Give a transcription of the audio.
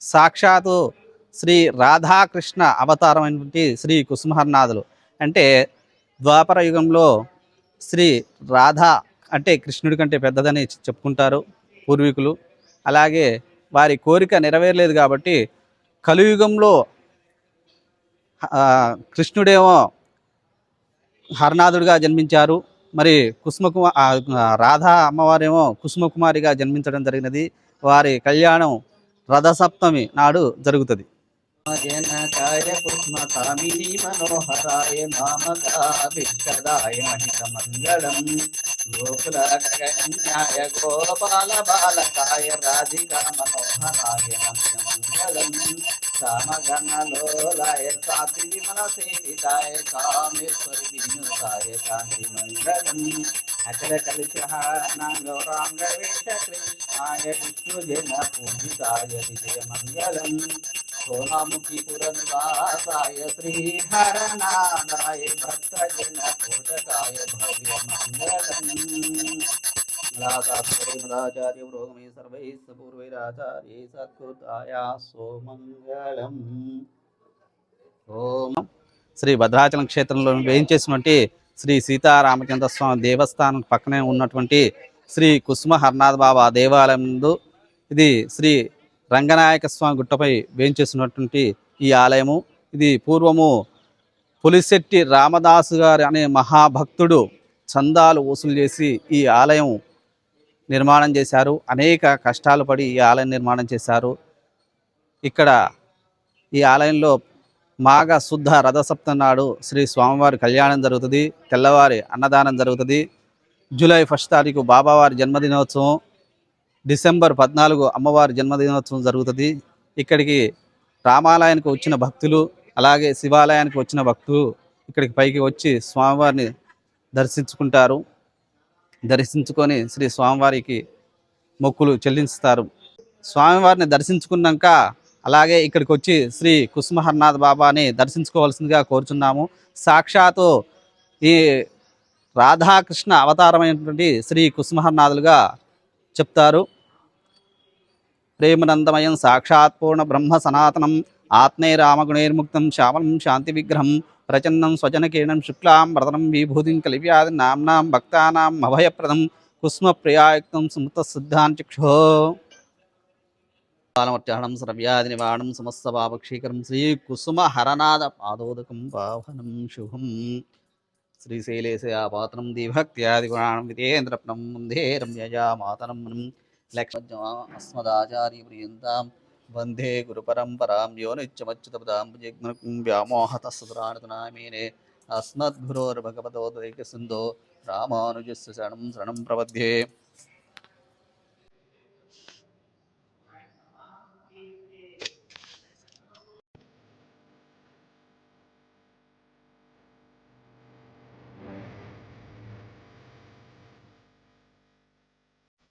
సాక్షాత్తు శ్రీ రాధాకృష్ణ అవతారమైనటువంటి శ్రీ కుసుమహరనాథులు. అంటే ద్వాపర యుగంలో శ్రీ రాధా అంటే కృష్ణుడి కంటే పెద్దదని చెప్పుకుంటారు పూర్వీకులు. అలాగే వారి కోరిక నెరవేరలేదు కాబట్టి కలియుగంలో కృష్ణుడేమో హరనాథుడిగా జన్మించారు. మరి రాధా అమ్మవారేమో కుసుమకుమారిగా జన్మించడం జరిగినది. వారి కళ్యాణం రథసప్తమి నాడు జరుగుతుంది. జనకాయ కుసుమకామిని మనోహరాయ నామకాభిష్టదాయ మహితమంగళం గోకులాయ గోపాల బాలకాయ రాధికా మనోహరాయ మంగళం రామగణలోలాయ సాధి విమల సేవితాయ కామేశ్వరి వినుతాయ శాంతి మంగళం అచల కలిశానాంగౌరాంగవేష కృష్ణాయ విష్ణుజన పూజితాయ విజయ మంగళం सोनामुखीपुरनिवासाय श्रीहरनाथाय भक्तजन पूजकाय भव्य मंगलम् पुरोगमे सर्वैः पूर्वैराचार्यै सत्कृताय सोमंगलम्। ఓం శ్రీ భద్రాచలం క్షేత్రంలో వేయించేసినటువంటి శ్రీ సీతారామచంద్ర స్వామి దేవస్థానం పక్కనే ఉన్నటువంటి శ్రీ కుసుమ హరనాథ బాబా దేవాలయం నందు ఇది శ్రీ రంగనాయక స్వామి గుట్టపై వేయించేసినటువంటి ఈ ఆలయము. ఇది పూర్వము పులిశెట్టి రామదాసు గారు అనే మహాభక్తుడు చందాలు వసూలు చేసి ఈ ఆలయం నిర్మాణం చేశారు. అనేక కష్టాలు పడి ఈ ఆలయం నిర్మాణం చేశారు. ఇక్కడ ఈ ఆలయంలో మాఘ శుద్ధ రథసప్తమి నాడు శ్రీ స్వామివారి కళ్యాణం జరుగుతుంది. తెల్లవారి అన్నదానం జరుగుతుంది. జూలై 1 తారీఖు బాబావారి జన్మదినోత్సవం, డిసెంబర్ 14 అమ్మవారి జన్మదినోత్సవం జరుగుతుంది. ఇక్కడికి రామాలయానికి వచ్చిన భక్తులు, అలాగే శివాలయానికి వచ్చిన భక్తులు ఇక్కడికి పైకి వచ్చి స్వామివారిని దర్శించుకుంటారు. దర్శించుకొని శ్రీ స్వామివారికి మొక్కులు చెల్లిస్తారు. స్వామివారిని దర్శించుకున్నాక అలాగే ఇక్కడికి వచ్చి శ్రీ కుసుమహరనాథ బాబాని దర్శించుకోవాల్సిందిగా కోరుచున్నాము. సాక్షాత్తు ఈ రాధాకృష్ణ అవతారమైనటువంటి శ్రీ కుసుమహరనాథులుగా చెప్తారు. ప్రేమనందమయం సాక్షాత్ పూర్ణ బ్రహ్మ సనాతనం ఆత్మే రామగుణైర్ముక్తం శ్యామలం శాంతి విగ్రహం ప్రచన్నం స్వజనకిరణం శుక్లాం వరదనం విభూతిం కలివ్యాది నామ్నాం భక్తానాం అభయప్రదం కుసుమ ప్రియాయుక్తం సుమృత సిద్ధాంచక్షో కాలమర్చహణం సర్వ్యాధి నివారణం సమస్త పాపక్షీకరం శ్రీ కుసుమ హరనాథ పాదోదకం పావనం శుభం శ్రీశైలేశయాపాత్రం దిభక్త్యాదిగుణాం వితేంద్రప్నం వందే రమ్యజా మాతరం లక్ష్మస్మదాచార్యప్రియంతాం వందే గురుపరంపరాం యో నిత్యమచ్యుతపదాంబుజగ్మనకుం వ్యామోహతస్సురాణతనామేనే అస్మద్గురోర్భగవతోదైకసింధో రామానుజస్య శరణం శరణం ప్రపద్యే।